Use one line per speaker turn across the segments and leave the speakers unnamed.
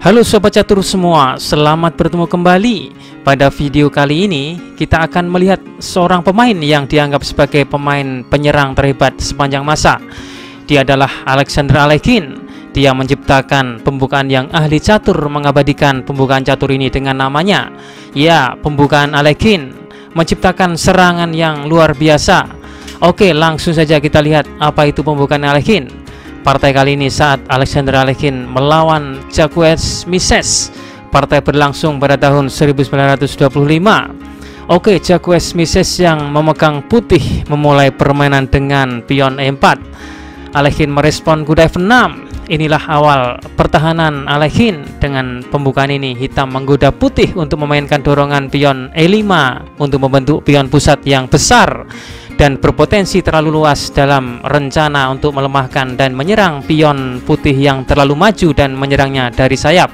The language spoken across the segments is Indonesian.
Halo Sobat Catur semua, selamat bertemu kembali. Pada video kali ini kita akan melihat seorang pemain yang dianggap sebagai pemain penyerang terhebat sepanjang masa. Dia adalah Alexander Alekhine. Dia menciptakan pembukaan yang ahli catur mengabadikan pembukaan catur ini dengan namanya. Ya, pembukaan Alekhine menciptakan serangan yang luar biasa. Oke, langsung saja kita lihat apa itu pembukaan Alekhine. Partai kali ini saat Alexander Alekhine melawan Jacques Misses. Partai berlangsung pada tahun 1925. Oke, Jacques Misses yang memegang putih memulai permainan dengan pion E4. Alekhine merespon kuda F6. Inilah awal pertahanan Alekhine. Dengan pembukaan ini hitam menggoda putih untuk memainkan dorongan pion E5 untuk membentuk pion pusat yang besar dan berpotensi terlalu luas dalam rencana untuk melemahkan dan menyerang pion putih yang terlalu maju dan menyerangnya dari sayap.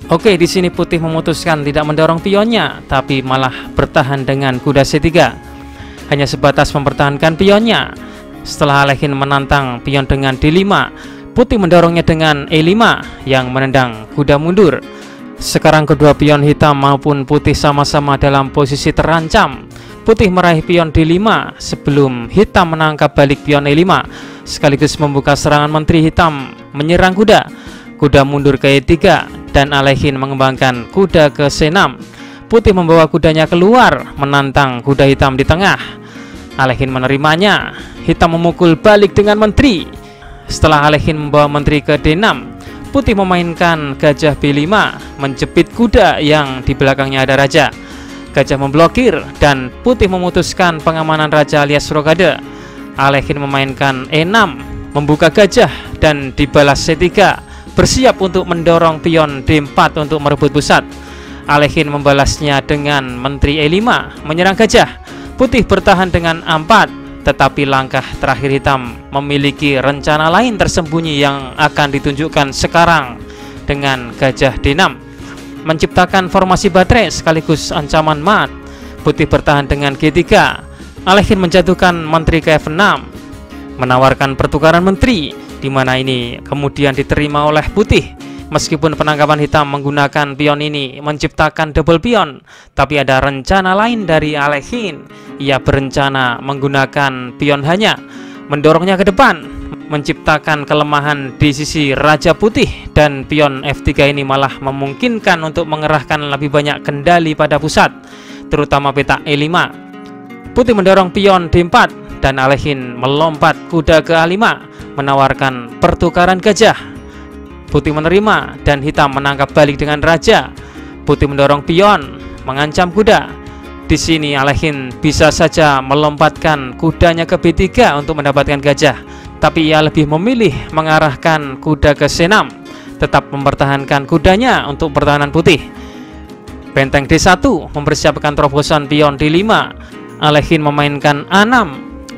Oke, di sini putih memutuskan tidak mendorong pionnya, tapi malah bertahan dengan kuda C3. Hanya sebatas mempertahankan pionnya. Setelah Alekhine menantang pion dengan D5, putih mendorongnya dengan E5 yang menendang kuda mundur. Sekarang kedua pion hitam maupun putih sama-sama dalam posisi terancam. Putih meraih pion D5 sebelum hitam menangkap balik pion E5 sekaligus membuka serangan menteri hitam menyerang kuda. Kuda mundur ke E3 dan Alekhine mengembangkan kuda ke C6. Putih membawa kudanya keluar menantang kuda hitam di tengah. Alekhine menerimanya. Hitam memukul balik dengan menteri. Setelah Alekhine membawa menteri ke D6, putih memainkan gajah B5 menjepit kuda yang di belakangnya ada raja. Gajah memblokir dan putih memutuskan pengamanan raja alias rokade. Alekhine memainkan E6, membuka gajah dan dibalas C3, bersiap untuk mendorong pion D4 untuk merebut pusat. Alekhine membalasnya dengan menteri E5 menyerang gajah. Putih bertahan dengan A4, tetapi langkah terakhir hitam memiliki rencana lain tersembunyi yang akan ditunjukkan sekarang dengan gajah D6. Menciptakan formasi baterai sekaligus ancaman mat. Putih bertahan dengan G3. Alekhine menjatuhkan menteri ke F6, menawarkan pertukaran menteri, di mana ini kemudian diterima oleh putih. Meskipun penangkapan hitam menggunakan pion ini menciptakan double pion, tapi ada rencana lain dari Alekhine. Ia berencana menggunakan pion hanya, mendorongnya ke depan, menciptakan kelemahan di sisi raja putih, dan pion F3 ini malah memungkinkan untuk mengerahkan lebih banyak kendali pada pusat, terutama petak E5. Putih mendorong pion D4 dan Alekhine melompat kuda ke A5, menawarkan pertukaran gajah. Putih menerima dan hitam menangkap balik dengan raja. Putih mendorong pion, mengancam kuda. Di sini Alekhine bisa saja melompatkan kudanya ke B3 untuk mendapatkan gajah, tapi ia lebih memilih mengarahkan kuda ke C6, tetap mempertahankan kudanya untuk pertahanan putih. Benteng D1 mempersiapkan terobosan pion D5. Alekhine memainkan A6,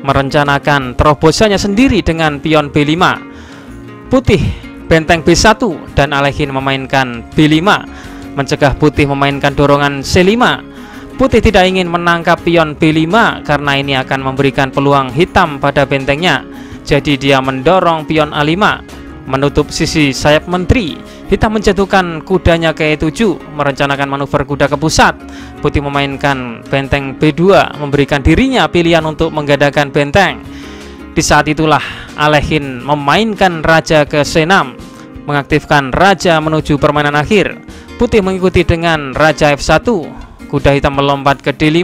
merencanakan terobosannya sendiri dengan pion B5. Putih benteng B1 dan Alekhine memainkan B5, mencegah putih memainkan dorongan C5. Putih tidak ingin menangkap pion B5 karena ini akan memberikan peluang hitam pada bentengnya. Jadi dia mendorong pion A5, menutup sisi sayap menteri. Hitam menjatuhkan kudanya ke E7, merencanakan manuver kuda ke pusat. Putih memainkan benteng B2, memberikan dirinya pilihan untuk menggadaikan benteng. Di saat itulah Alekhine memainkan raja ke C6, mengaktifkan raja menuju permainan akhir. Putih mengikuti dengan raja F1. Kuda hitam melompat ke D5.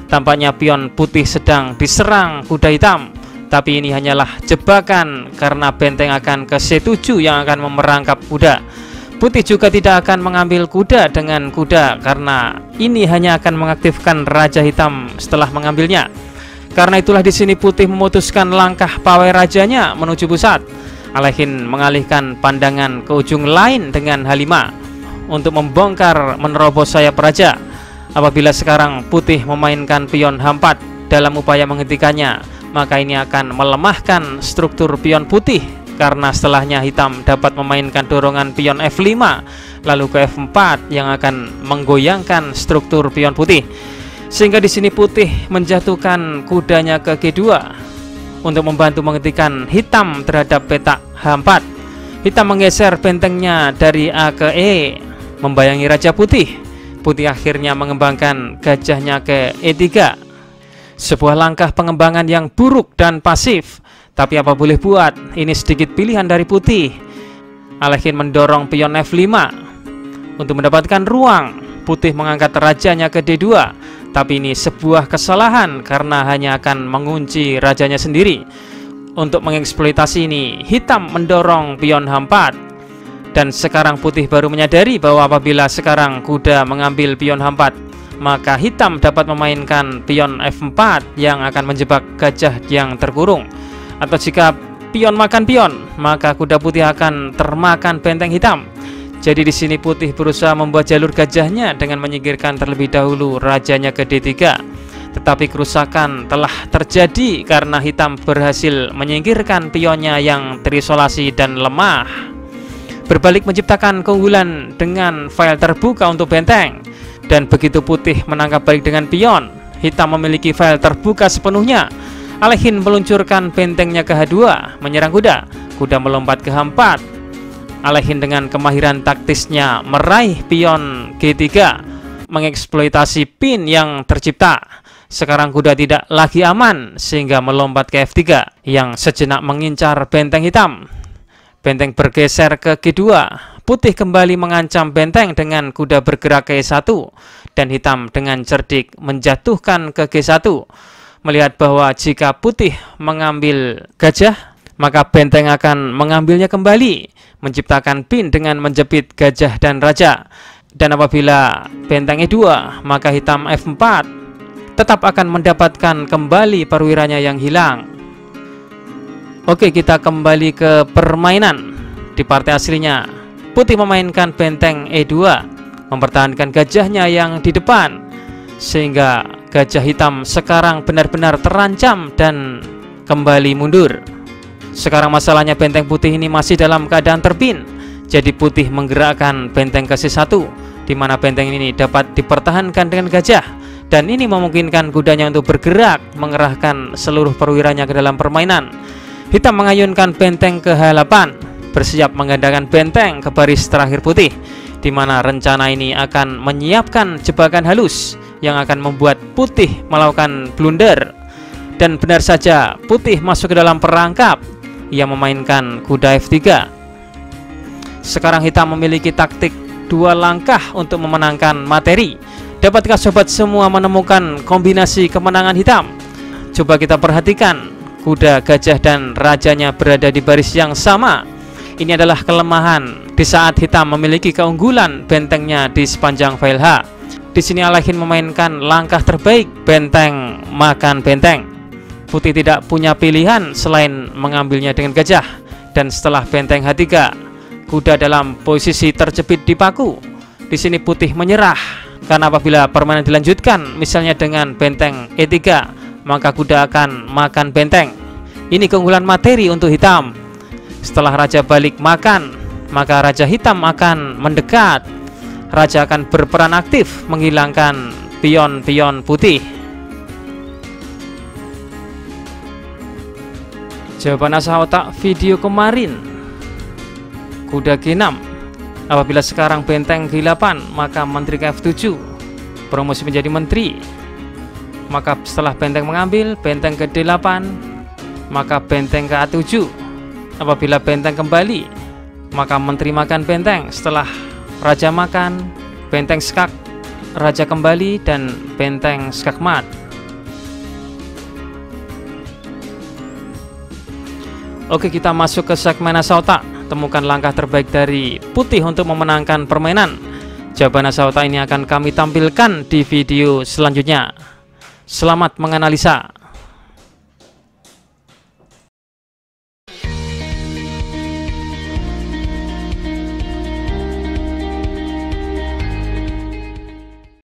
Tampaknya pion putih sedang diserang kuda hitam, tapi ini hanyalah jebakan karena benteng akan ke C7 yang akan memerangkap kuda. Putih juga tidak akan mengambil kuda dengan kuda karena ini hanya akan mengaktifkan raja hitam setelah mengambilnya. Karena itulah di sini putih memutuskan langkah pawai rajanya menuju pusat. Alekhine mengalihkan pandangan ke ujung lain dengan H5 untuk membongkar menerobos sayap raja. Apabila sekarang putih memainkan pion H4 dalam upaya menghentikannya, maka ini akan melemahkan struktur pion putih karena setelahnya hitam dapat memainkan dorongan pion F5 lalu ke F4 yang akan menggoyangkan struktur pion putih. Sehingga di sini putih menjatuhkan kudanya ke G2 untuk membantu menghentikan hitam terhadap petak H4. Hitam menggeser bentengnya dari A ke E, membayangi Raja Putih. Putih akhirnya mengembangkan gajahnya ke E3. Sebuah langkah pengembangan yang buruk dan pasif, tapi apa boleh buat, ini sedikit pilihan dari Putih. Alekhine mendorong pion F5 untuk mendapatkan ruang. Putih mengangkat rajanya ke D2, tapi ini sebuah kesalahan karena hanya akan mengunci rajanya sendiri. Untuk mengeksploitasi ini, hitam mendorong pion H4. Dan sekarang Putih baru menyadari bahwa apabila sekarang kuda mengambil pion H4, maka hitam dapat memainkan pion F4 yang akan menjebak gajah yang terkurung. Atau jika pion makan pion, maka kuda Putih akan termakan benteng hitam. Jadi di sini Putih berusaha membuat jalur gajahnya dengan menyingkirkan terlebih dahulu rajanya ke D3. Tetapi kerusakan telah terjadi karena hitam berhasil menyingkirkan pionnya yang terisolasi dan lemah. Berbalik menciptakan keunggulan dengan file terbuka untuk benteng. Dan begitu Putih menangkap balik dengan pion, hitam memiliki file terbuka sepenuhnya. Alekhine meluncurkan bentengnya ke H2, menyerang kuda. Kuda melompat ke H4. Alekhine dengan kemahiran taktisnya meraih pion G3, mengeksploitasi pin yang tercipta. Sekarang kuda tidak lagi aman sehingga melompat ke F3 yang sejenak mengincar benteng hitam. Benteng bergeser ke G2. Putih kembali mengancam benteng dengan kuda bergerak ke E1 dan hitam dengan cerdik menjatuhkan ke G1. Melihat bahwa jika Putih mengambil gajah, maka benteng akan mengambilnya kembali, menciptakan pin dengan menjepit gajah dan raja. Dan apabila benteng E2, maka hitam F4 tetap akan mendapatkan kembali perwiranya yang hilang. Oke, kita kembali ke permainan. Di partai aslinya, Putih memainkan benteng E2, mempertahankan gajahnya yang di depan, sehingga gajah hitam sekarang benar-benar terancam dan kembali mundur. Sekarang masalahnya benteng Putih ini masih dalam keadaan terpin. Jadi Putih menggerakkan benteng ke C1, di mana benteng ini dapat dipertahankan dengan gajah. Dan ini memungkinkan kudanya untuk bergerak, mengerahkan seluruh perwiranya ke dalam permainan. Hitam mengayunkan benteng ke H8, bersiap menggandakan benteng ke baris terakhir Putih, di mana rencana ini akan menyiapkan jebakan halus yang akan membuat Putih melakukan blunder. Dan benar saja, Putih masuk ke dalam perangkap. Ia memainkan kuda F3. Sekarang hitam memiliki taktik 2 langkah untuk memenangkan materi. Dapatkah sobat semua menemukan kombinasi kemenangan hitam? Coba kita perhatikan. Kuda, gajah, dan rajanya berada di baris yang sama. Ini adalah kelemahan di saat hitam memiliki keunggulan bentengnya di sepanjang file H. Di sini Alekhine memainkan langkah terbaik, benteng makan benteng. Putih tidak punya pilihan selain mengambilnya dengan gajah. Dan setelah benteng H3, kuda dalam posisi terjepit di paku. Di sini Putih menyerah karena apabila permainan dilanjutkan, misalnya dengan benteng E3, maka kuda akan makan benteng. Ini keunggulan materi untuk hitam. Setelah raja balik makan, maka raja hitam akan mendekat. Raja akan berperan aktif menghilangkan pion-pion Putih. Jawaban asal otak video kemarin, kuda G6. Apabila sekarang benteng G8, maka menteri ke F7, promosi menjadi menteri. Maka setelah benteng mengambil, benteng ke D8, maka benteng ke A7. Apabila benteng kembali, maka menteri makan benteng. Setelah raja makan, benteng skak, raja kembali, dan benteng skakmat. Oke, kita masuk ke segmen asal otak. Temukan langkah terbaik dari Putih untuk memenangkan permainan. Jawaban asal otak ini akan kami tampilkan di video selanjutnya. Selamat menganalisa.